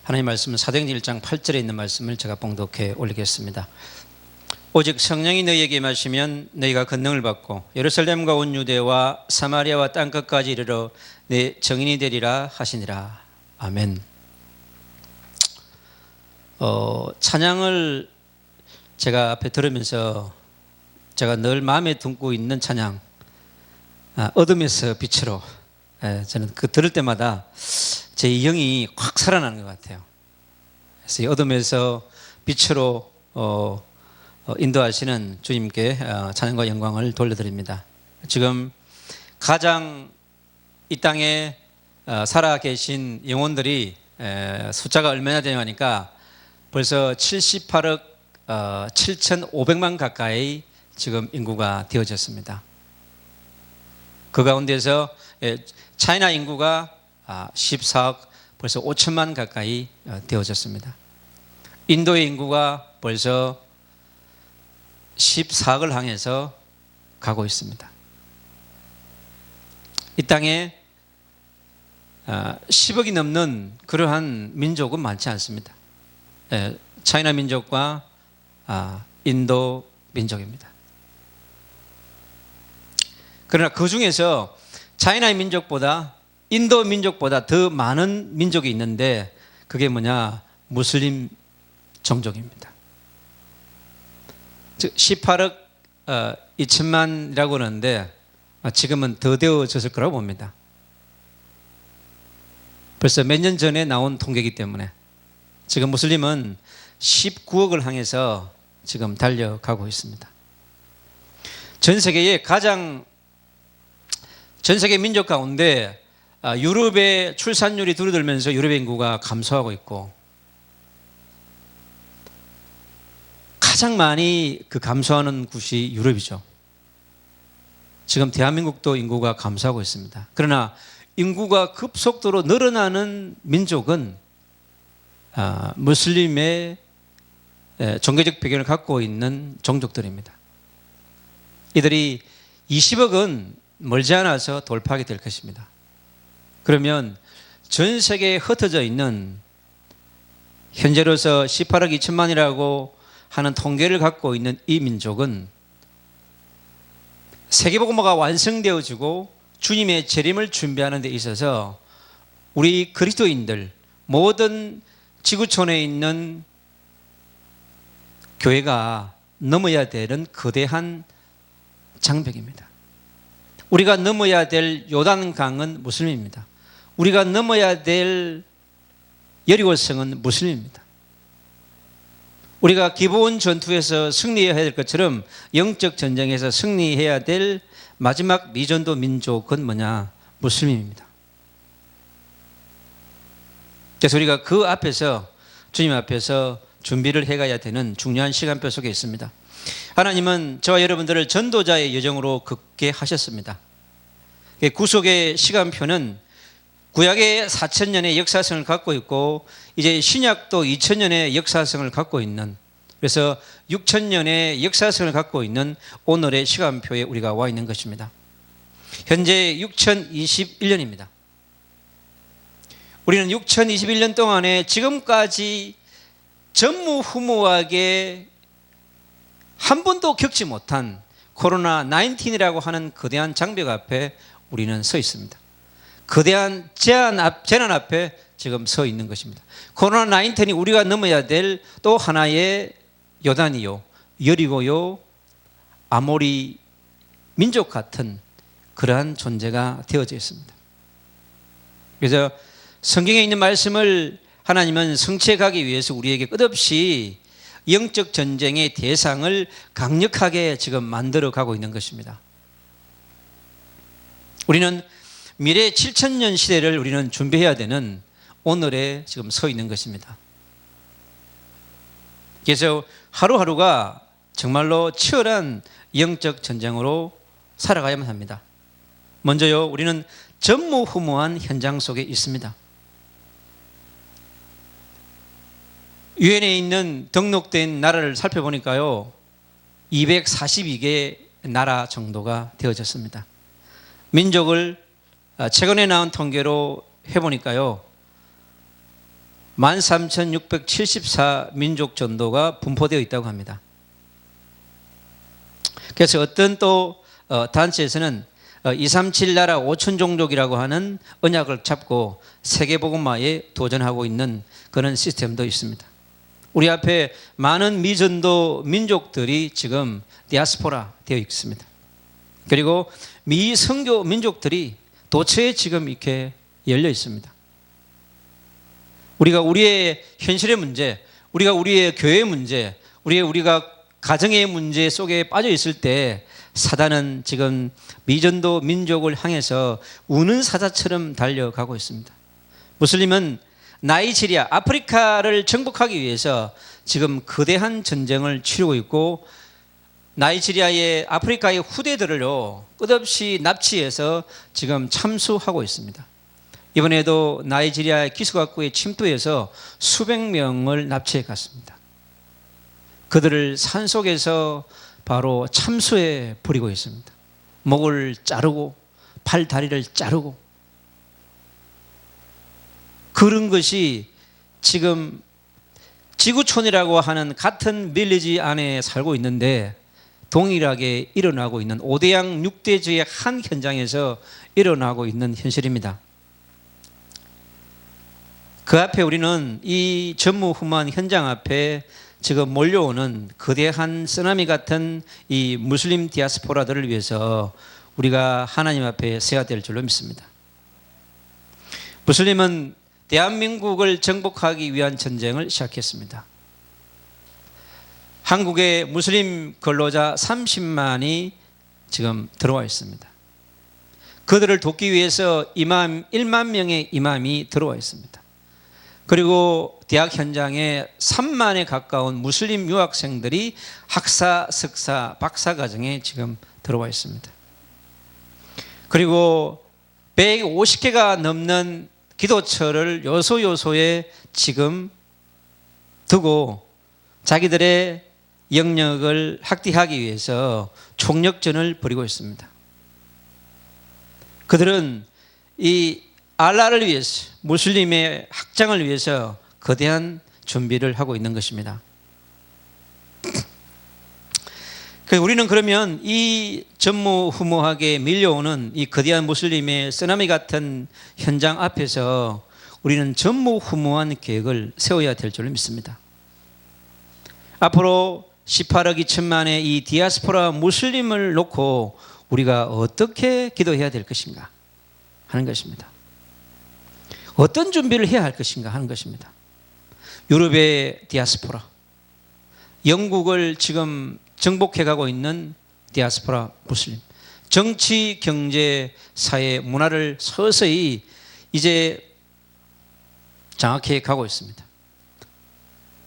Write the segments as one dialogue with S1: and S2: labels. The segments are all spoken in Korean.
S1: 하나님 말씀은 사도행전 1장 8절에 있는 말씀을 제가 봉독해 올리겠습니다. 오직 성령이 너희에게 임하시면 너희가 권능을 받고 예루살렘과 온 유대와 사마리아와 땅끝까지 이르러 내 증인이 되리라 하시니라. 아멘. 찬양을 제가 앞에 들으면서 제가 늘 마음에 품고 있는 찬양, 어둠에서 빛으로, 저는 그 들을 때마다 제 영이 확 살아나는 것 같아요. 그래서 이 어둠에서 빛으로 인도하시는 주님께 찬양과 영광을 돌려드립니다. 지금 가장 이 땅에 살아계신 영혼들이 숫자가 얼마나 되냐니까 벌써 78억 7,500만 가까이 지금 인구가 되어졌습니다. 그 가운데서 차이나 인구가 14억 벌써 5천만 가까이 되어졌습니다. 인도의 인구가 벌써 14억을 향해서 가고 있습니다. 이 땅에 10억이 넘는 그러한 민족은 많지 않습니다. 차이나 민족과 인도 민족입니다. 그러나 그 중에서 차이나 민족보다 인도 민족보다 더 많은 민족이 있는데 그게 뭐냐? 무슬림 종족입니다. 즉 18억 2천만이라고 하는데 지금은 더 되어졌을 거라고 봅니다. 벌써 몇 년 전에 나온 통계이기 때문에 지금 무슬림은 19억을 향해서 지금 달려가고 있습니다. 전 세계의 전 세계 민족 가운데 유럽의 출산율이 줄어들면서 유럽의 인구가 감소하고 있고 가장 많이 그 감소하는 곳이 유럽이죠. 지금 대한민국도 인구가 감소하고 있습니다. 그러나 인구가 급속도로 늘어나는 민족은 무슬림의 종교적 배경을 갖고 있는 종족들입니다. 이들이 20억은 멀지 않아서 돌파하게 될 것입니다. 그러면 전 세계에 흩어져 있는 현재로서 18억 2천만이라고 하는 통계를 갖고 있는 이 민족은 세계복음화가 완성되어지고 주님의 재림을 준비하는 데 있어서 우리 그리스도인들 모든 지구촌에 있는 교회가 넘어야 되는 거대한 장벽입니다. 우리가 넘어야 될 요단강은 무슬림입니다. 우리가 넘어야 될 여리고성은 무슬림입니다. 우리가 기본 전투에서 승리해야 될 것처럼 영적 전쟁에서 승리해야 될 마지막 미전도 민족은 뭐냐? 무슬림입니다. 그래서 우리가 그 앞에서 주님 앞에서 준비를 해가야 되는 중요한 시간표 속에 있습니다. 하나님은 저와 여러분들을 전도자의 여정으로 걷게 하셨습니다. 구속의 시간표는 구약의 4,000년의 역사성을 갖고 있고 이제 신약도 2,000년의 역사성을 갖고 있는, 그래서 6,000년의 역사성을 갖고 있는 오늘의 시간표에 우리가 와 있는 것입니다. 현재 6021년입니다. 우리는 6021년 동안에 지금까지 전무후무하게 한 번도 겪지 못한 코로나 19이라고 하는 거대한 장벽 앞에 우리는 서 있습니다. 거대한 재난 앞에 지금 서 있는 것입니다. 코로나 19이 우리가 넘어야 될 또 하나의 요단이요, 여리고요, 아모리 민족 같은 그러한 존재가 되어져 있습니다. 그래서 성경에 있는 말씀을 하나님은 성취해 가기 위해서 우리에게 끝없이 영적 전쟁의 대상을 강력하게 지금 만들어 가고 있는 것입니다. 우리는 미래 7,000년 시대를 우리는 준비해야 되는 오늘에 지금 서 있는 것입니다. 그래서 하루하루가 정말로 치열한 영적 전쟁으로 살아가야만 합니다. 먼저요, 우리는 전무후무한 현장 속에 있습니다. 유엔에 있는 등록된 나라를 살펴보니까요, 242개 나라 정도가 되어졌습니다. 민족을 최근에 나온 통계로 해보니까요, 13,674 민족 전도가 분포되어 있다고 합니다. 그래서 어떤 또 단체에서는 237 나라 5천 종족이라고 하는 언약을 잡고 세계복음화에 도전하고 있는 그런 시스템도 있습니다. 우리 앞에 많은 미전도 민족들이 지금 디아스포라 되어 있습니다. 그리고 미선교 민족들이 도처에 지금 이렇게 열려 있습니다. 우리가 우리의 현실의 문제, 우리가 우리의 교회의 문제, 우리가 가정의 문제 속에 빠져 있을 때 사단은 지금 미전도 민족을 향해서 우는 사자처럼 달려가고 있습니다. 무슬림은 나이지리아, 아프리카를 정복하기 위해서 지금 거대한 전쟁을 치르고 있고 나이지리아의 아프리카의 후대들을요 끝없이 납치해서 지금 참수하고 있습니다. 이번에도 나이지리아 기수각구에 침투해서 수백 명을 납치해 갔습니다. 그들을 산속에서 바로 참수해 버리고 있습니다. 목을 자르고 팔 다리를 자르고 그런 것이 지금 지구촌이라고 하는 같은 빌리지 안에 살고 있는데 동일하게 일어나고 있는 5대양 6대주의 한 현장에서 일어나고 있는 현실입니다. 그 앞에 우리는 이 전무후무한 현장 앞에 지금 몰려오는 거대한 쓰나미 같은 이 무슬림 디아스포라들을 위해서 우리가 하나님 앞에 서야 될 줄로 믿습니다. 무슬림은 대한민국을 정복하기 위한 전쟁을 시작했습니다. 한국에 무슬림 근로자 30만이 지금 들어와 있습니다. 그들을 돕기 위해서 이맘 1만 명의 이맘이 들어와 있습니다. 그리고 대학 현장에 3만에 가까운 무슬림 유학생들이 학사, 석사, 박사 과정에 지금 들어와 있습니다. 그리고 150개가 넘는 기도처를 요소요소에 지금 두고 자기들의 영역을 확대하기 위해서 총력전을 벌이고 있습니다. 그들은 이 알라를 위해서 무슬림의 확장을 위해서 거대한 준비를 하고 있는 것입니다. 우리는 그러면 이 전무후무하게 밀려오는 이 거대한 무슬림의 쓰나미 같은 현장 앞에서 우리는 전무후무한 계획을 세워야 될 줄 믿습니다. 앞으로 18억 2천만의 이 디아스포라 무슬림을 놓고 우리가 어떻게 기도해야 될 것인가 하는 것입니다. 어떤 준비를 해야 할 것인가 하는 것입니다. 유럽의 디아스포라, 영국을 지금 정복해가고 있는 디아스포라 무슬림, 정치, 경제, 사회, 문화를 서서히 이제 장악해 가고 있습니다.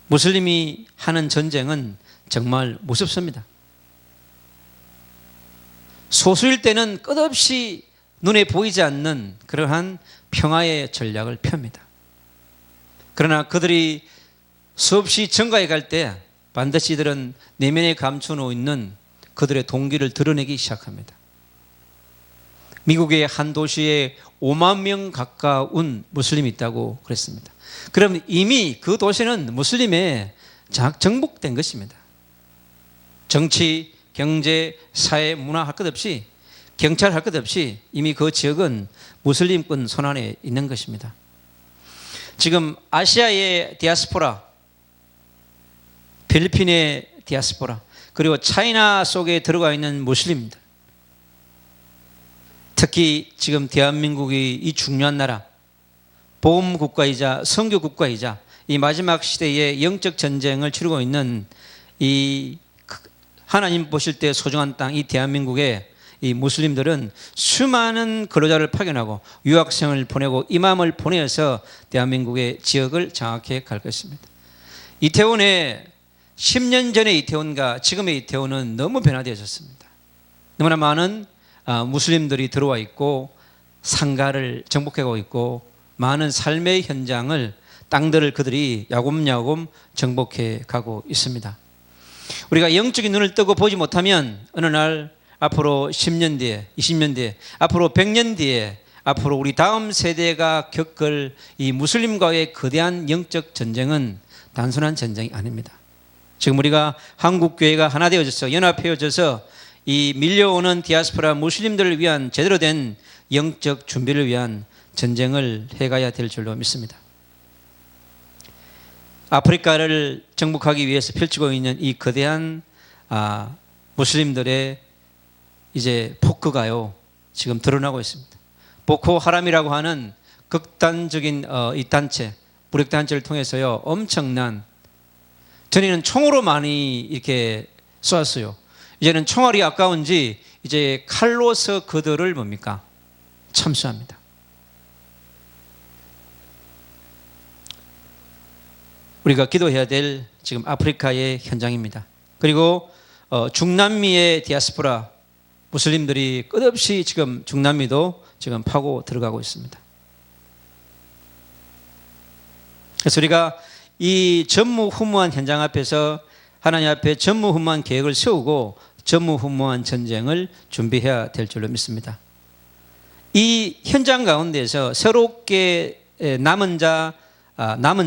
S1: 무슬림이 하는 전쟁은 정말 무섭습니다. 소수일 때는 끝없이 눈에 보이지 않는 그러한 평화의 전략을 펴니다. 그러나 그들이 수없이 정가에 갈 때 반드시 이들은 내면에 감추어 있는 그들의 동기를 드러내기 시작합니다. 미국의 한 도시에 5만 명 가까운 무슬림이 있다고 그랬습니다. 그럼 이미 그 도시는 무슬림에 정복된 것입니다. 정치, 경제, 사회, 문화 할 것 없이, 경찰 할 것 없이 이미 그 지역은 무슬림권 손안에 있는 것입니다. 지금 아시아의 디아스포라, 필리핀의 디아스포라, 그리고 차이나 속에 들어가 있는 무슬림들, 특히 지금 대한민국이 이 중요한 나라, 보험국가이자 선교국가이자 이 마지막 시대의 영적 전쟁을 치르고 있는 이 하나님 보실 때 소중한 땅, 이 대한민국에 이 무슬림들은 수많은 근로자를 파견하고 유학생을 보내고 이맘을 보내서 대한민국의 지역을 장악해 갈 것입니다. 이태원에 10년 전의 이태원과 지금의 이태원은 너무 변화되어졌습니다. 너무나 많은 무슬림들이 들어와 있고 상가를 정복하고 있고 많은 삶의 현장을, 땅들을 그들이 야곱야곱 정복해 가고 있습니다. 우리가 영적인 눈을 뜨고 보지 못하면 어느 날 앞으로 10년 뒤에, 20년 뒤에, 앞으로 100년 뒤에 앞으로 우리 다음 세대가 겪을 이 무슬림과의 거대한 영적 전쟁은 단순한 전쟁이 아닙니다. 지금 우리가 한국 교회가 하나 되어져서 연합해져서 이 밀려오는 디아스포라 무슬림들을 위한 제대로 된 영적 준비를 위한 전쟁을 해가야 될 줄로 믿습니다. 아프리카를 정복하기 위해서 펼치고 있는 이 거대한 무슬림들의 이제 폭거가요 지금 드러나고 있습니다. 보코 하람이라고 하는 극단적인 이 단체, 무력 단체를 통해서요 엄청난, 전에는 총으로 많이 이렇게 쏘았어요. 이제는 총알이 아까운지 이제 칼로서 그들을 뭡니까? 참수합니다. 우리가 기도해야 될 지금 아프리카의 현장입니다. 그리고 중남미의 디아스포라 무슬림들이 끝없이 지금 중남미도 지금 파고 들어가고 있습니다. 그래서 우리가 이 전무후무한 현장 앞에서 하나님 앞에 전무후무한 계획을 세우고 전무후무한 전쟁을 준비해야 될 줄로 믿습니다. 이 현장 가운데서 새롭게 남은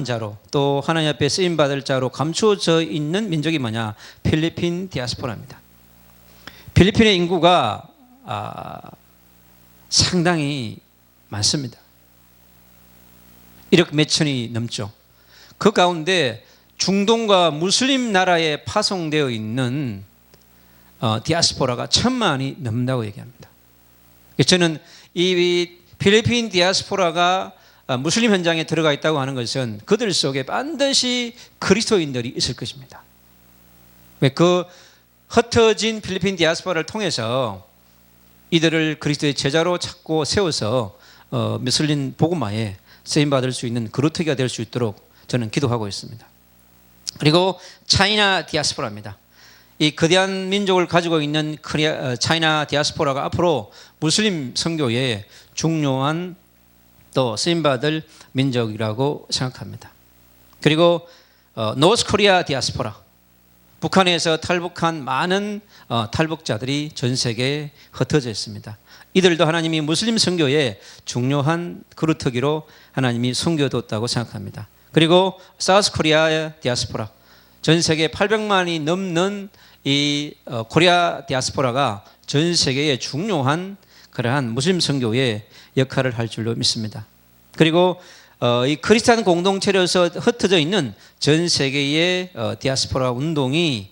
S1: 자로 또 하나님 앞에 쓰임받을 자로 감추어져 있는 민족이 뭐냐? 필리핀 디아스포라입니다. 필리핀의 인구가 상당히 많습니다. 1억 몇천이 넘죠. 그 가운데 중동과 무슬림 나라에 파송되어 있는 디아스포라가 1,000만이 넘는다고 얘기합니다. 저는 이 필리핀 디아스포라가 무슬림 현장에 들어가 있다고 하는 것은 그들 속에 반드시 그리스도인들이 있을 것입니다. 그 흩어진 필리핀 디아스포라를 통해서 이들을 그리스도의 제자로 찾고 세워서 무슬림 복음화에 쓰임받을 수 있는 그루터기가 될 수 있도록 저는 기도하고 있습니다. 그리고 차이나 디아스포라입니다. 이 거대한 민족을 가지고 있는 차이나 디아스포라가 앞으로 무슬림 선교에 중요한 또 쓰임받을 민족이라고 생각합니다. 그리고 노스코리아 디아스포라, 북한에서 탈북한 많은 탈북자들이 전 세계에 흩어져 있습니다. 이들도 하나님이 무슬림 선교에 중요한 그루터기로 하나님이 섬겨뒀다고 생각합니다. 그리고 사우스코리아 디아스포라, 전 세계 800만이 넘는 이 코리아 디아스포라가 전 세계에 중요한 그러한 무슬림 선교의 역할을 할 줄로 믿습니다. 그리고 이 크리스찬 공동체로서 흩어져 있는 전 세계의 디아스포라 운동이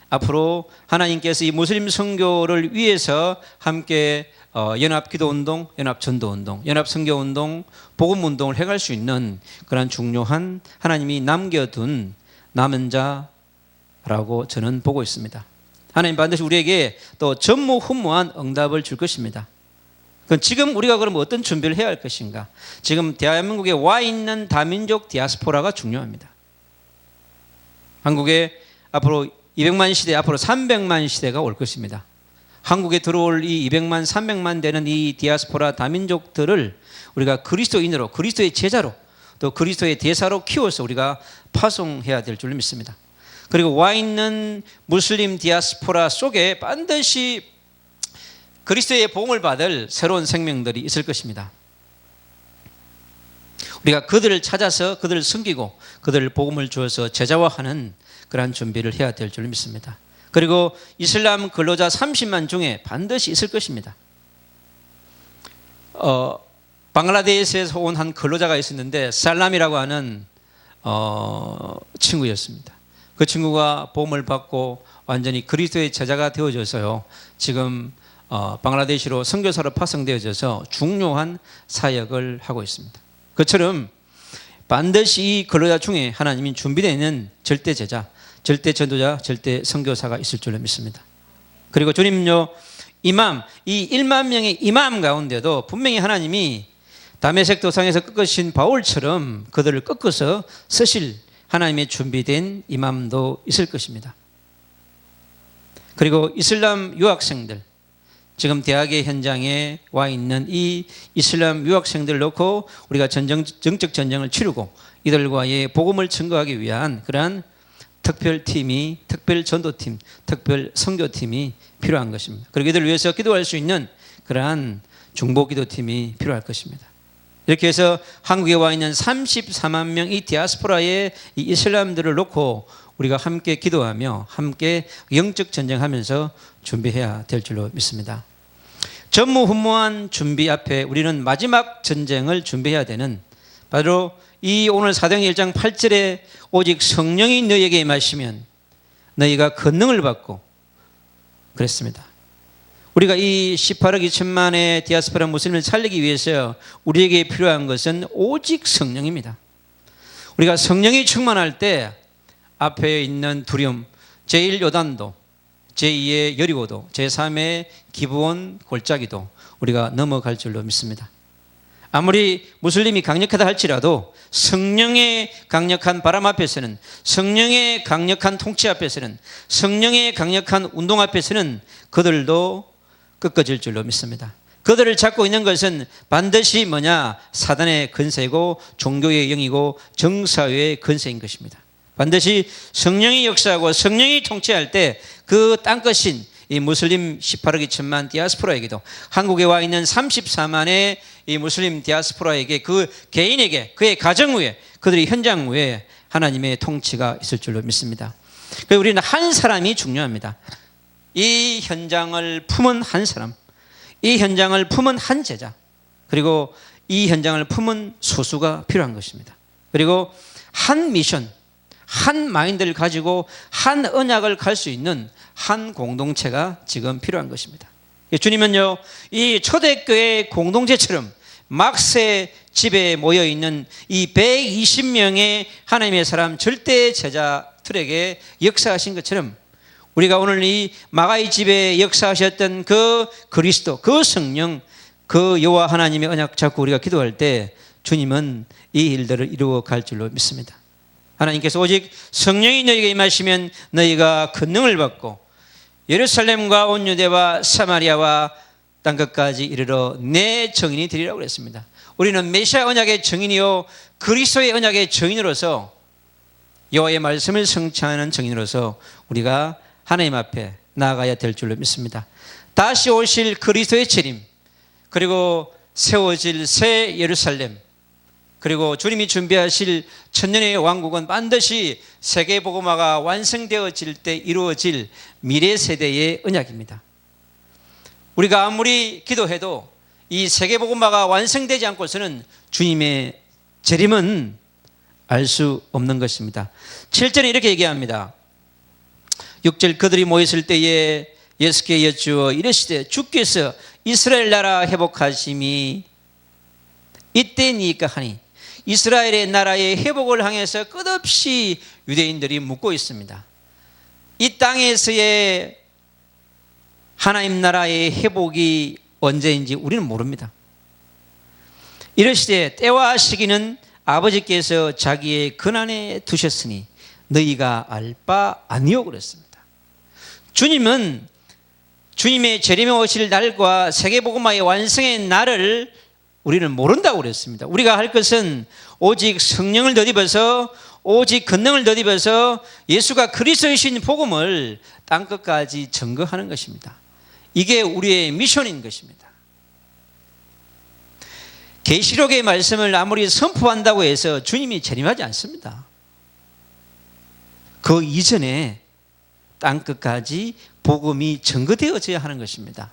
S1: 앞으로 하나님께서 이 무슬림 선교를 위해서 함께 연합기도운동, 연합전도운동, 연합선교운동, 복음운동을 해갈 수 있는 그런 중요한 하나님이 남겨둔 남은 자라고 저는 보고 있습니다. 하나님 반드시 우리에게 또 전무후무한 응답을 줄 것입니다. 지금 우리가 그럼 어떤 준비를 해야 할 것인가? 지금 대한민국에 와 있는 다민족 디아스포라가 중요합니다. 한국에 앞으로 200만 시대, 앞으로 300만 시대가 올 것입니다. 한국에 들어올 이 200만, 300만 되는 이 디아스포라 다민족들을 우리가 그리스도인으로, 그리스도의 제자로, 또 그리스도의 대사로 키워서 우리가 파송해야 될 줄 믿습니다. 그리고 와 있는 무슬림 디아스포라 속에 반드시 그리스도의 복음을 받을 새로운 생명들이 있을 것입니다. 우리가 그들을 찾아서 그들을 섬기고 그들을 복음을 주어서 제자화하는 그러한 준비를 해야 될 줄 믿습니다. 그리고 이슬람 근로자 30만 중에 반드시 있을 것입니다. 방글라데시에서 온 한 근로자가 있었는데 살람이라고 하는 친구였습니다. 그 친구가 복음을 받고 완전히 그리스도의 제자가 되어져서요, 지금 방글라데시로 선교사로 파송되어져서 중요한 사역을 하고 있습니다. 그처럼 반드시 이 근로자 중에 하나님이 준비되어 있는 절대 제자, 절대 전도자, 절대 선교사가 있을 줄로 믿습니다. 그리고 주님요, 이맘, 이 1만 명의 이맘 가운데도 분명히 하나님이 다메섹 도상에서 꺾으신 바울처럼 그들을 꺾어서 쓰실 하나님의 준비된 이맘도 있을 것입니다. 그리고 이슬람 유학생들, 지금 대학의 현장에 와 있는 이 이슬람 유학생들을 놓고 우리가 정적 전쟁을 치르고 이들과의 복음을 증거하기 위한 그러한 특별팀이, 특별 전도팀, 특별 선교팀이 필요한 것입니다. 그리고 이들을 위해서 기도할 수 있는 그러한 중보기도팀이 필요할 것입니다. 이렇게 해서 한국에 와 있는 34만 명 이 디아스포라의 이 이슬람들을 놓고 우리가 함께 기도하며 함께 영적 전쟁하면서 준비해야 될 줄로 믿습니다. 전무후무한 준비 앞에 우리는 마지막 전쟁을 준비해야 되는, 바로 이 오늘 사도행전 1장 8절에 오직 성령이 너희에게 임하시면 너희가 권능을 받고 그랬습니다. 우리가 이 18억 2천만의 디아스포라 무슬림을 살리기 위해서 우리에게 필요한 것은 오직 성령입니다. 우리가 성령이 충만할 때 앞에 있는 두려움, 제1 요단도, 제2의 여리고도, 제3의 기브온 골짜기도 우리가 넘어갈 줄로 믿습니다. 아무리 무슬림이 강력하다 할지라도 성령의 강력한 바람 앞에서는, 성령의 강력한 통치 앞에서는, 성령의 강력한 운동 앞에서는 그들도 꺾어질 줄로 믿습니다. 그들을 잡고 있는 것은 반드시 뭐냐? 사단의 권세이고 종교의 영이고 정사회의 권세인 것입니다. 반드시 성령이 역사하고 성령이 통치할 때 그 땅끝인 이 무슬림 18억 2천만 디아스포라에게도, 한국에 와 있는 34만의 이 무슬림 디아스포라에게, 그 개인에게, 그의 가정 위에, 그들의 현장 위에 하나님의 통치가 있을 줄로 믿습니다. 그래서 우리는 한 사람이 중요합니다. 이 현장을 품은 한 사람, 이 현장을 품은 한 제자, 그리고 이 현장을 품은 소수가 필요한 것입니다. 그리고 한 미션, 한 마인드를 가지고 한 언약을 갈 수 있는 한 공동체가 지금 필요한 것입니다. 주님은요, 이 초대교회 공동체처럼 막세 집에 모여있는 이 120명의 하나님의 사람 절대 제자들에게 역사하신 것처럼 우리가 오늘 이 마가의 집에 역사하셨던 그 그리스도, 그 성령, 그 여호와 하나님의 언약 잡고 우리가 기도할 때 주님은 이 일들을 이루어 갈 줄로 믿습니다. 하나님께서 오직 성령이 너희에게 임하시면 너희가 권능을 받고 예루살렘과 온 유대와 사마리아와 땅끝까지 이르러 내 증인이 되리라고 그랬습니다. 우리는 메시아 언약의 증인이요 그리스도의 언약의 증인으로서, 여호와의 말씀을 성취하는 증인으로서 우리가 하나님 앞에 나아가야 될 줄로 믿습니다. 다시 오실 그리스도의 재림, 그리고 세워질 새 예루살렘, 그리고 주님이 준비하실 천년의 왕국은 반드시 세계복음화가 완성되어질 때 이루어질 미래 세대의 언약입니다. 우리가 아무리 기도해도 이 세계복음화가 완성되지 않고서는 주님의 재림은 알 수 없는 것입니다. 7절에 이렇게 얘기합니다. 6절, 그들이 모였을 때에 예수께 여쭈어 이르시되 주께서 이스라엘 나라 회복하심이 이때니까 하니, 이스라엘의 나라의 회복을 향해서 끝없이 유대인들이 묻고 있습니다. 이 땅에서의 하나님 나라의 회복이 언제인지 우리는 모릅니다. 이르시되 때와 시기는 아버지께서 자기의 권한에 두셨으니 너희가 알 바 아니오 그랬습니다. 주님은 주님의 재림에 오실 날과 세계복음화의 완성의 날을 우리는 모른다고 그랬습니다. 우리가 할 것은 오직 성령을 덧입어서, 오직 권능을 덧입어서 예수가 그리스도이신 복음을 땅끝까지 증거하는 것입니다. 이게 우리의 미션인 것입니다. 계시록의 말씀을 아무리 선포한다고 해서 주님이 재림하지 않습니다. 그 이전에 땅끝까지 복음이 증거되어져야 하는 것입니다.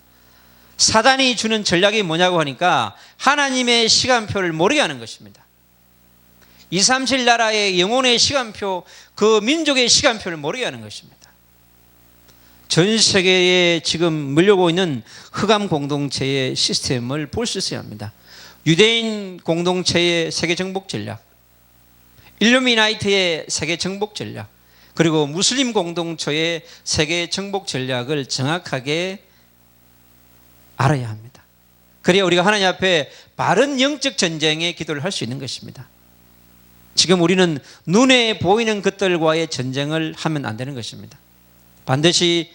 S1: 사단이 주는 전략이 뭐냐고 하니까 하나님의 시간표를 모르게 하는 것입니다. 237 나라의 영혼의 시간표, 그 민족의 시간표를 모르게 하는 것입니다. 전 세계에 지금 물려오고 있는 흑암 공동체의 시스템을 볼 수 있어야 합니다. 유대인 공동체의 세계 정복 전략, 일루미나이트의 세계 정복 전략, 그리고 무슬림 공동체의 세계 정복 전략을 정확하게 알아야 합니다. 그래야 우리가 하나님 앞에 바른 영적 전쟁의 기도를 할 수 있는 것입니다. 지금 우리는 눈에 보이는 것들과의 전쟁을 하면 안 되는 것입니다. 반드시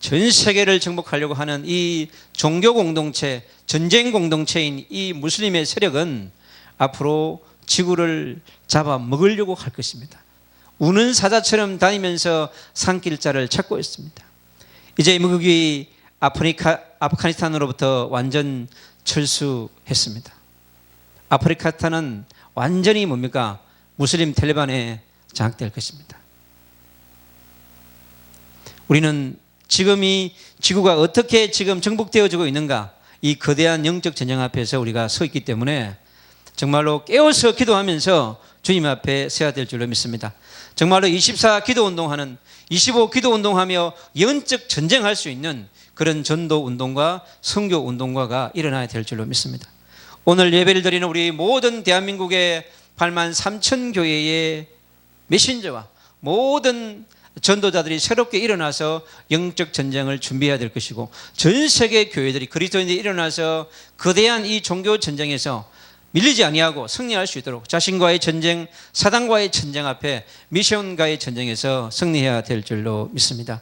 S1: 전 세계를 정복하려고 하는 이 종교 공동체, 전쟁 공동체인 이 무슬림의 세력은 앞으로 지구를 잡아먹으려고 할 것입니다. 우는 사자처럼 다니면서 산길자를 찾고 있습니다. 이제 미국이 아프가니스탄으로부터 완전 철수했습니다. 아프가니스탄은 완전히 뭡니까? 무슬림 탈레반에 장악될 것입니다. 우리는 지금 이 지구가 어떻게 지금 정복되어지고 있는가, 이 거대한 영적 전쟁 앞에서 우리가 서 있기 때문에 정말로 깨어서 기도하면서 주님 앞에 서야 될 줄로 믿습니다. 정말로 24 기도 운동하는, 25 기도 운동하며 영적 전쟁할 수 있는 그런 전도 운동과 선교 운동가가 일어나야 될 줄로 믿습니다. 오늘 예배를 드리는 우리 모든 대한민국의 8만 3천 교회의 메신저와 모든 전도자들이 새롭게 일어나서 영적 전쟁을 준비해야 될 것이고, 전 세계 교회들이, 그리스도인들이 일어나서 거대한 이 종교 전쟁에서 밀리지 아니하고 승리할 수 있도록 자신과의 전쟁, 사단과의 전쟁 앞에 미션과의 전쟁에서 승리해야 될 줄로 믿습니다.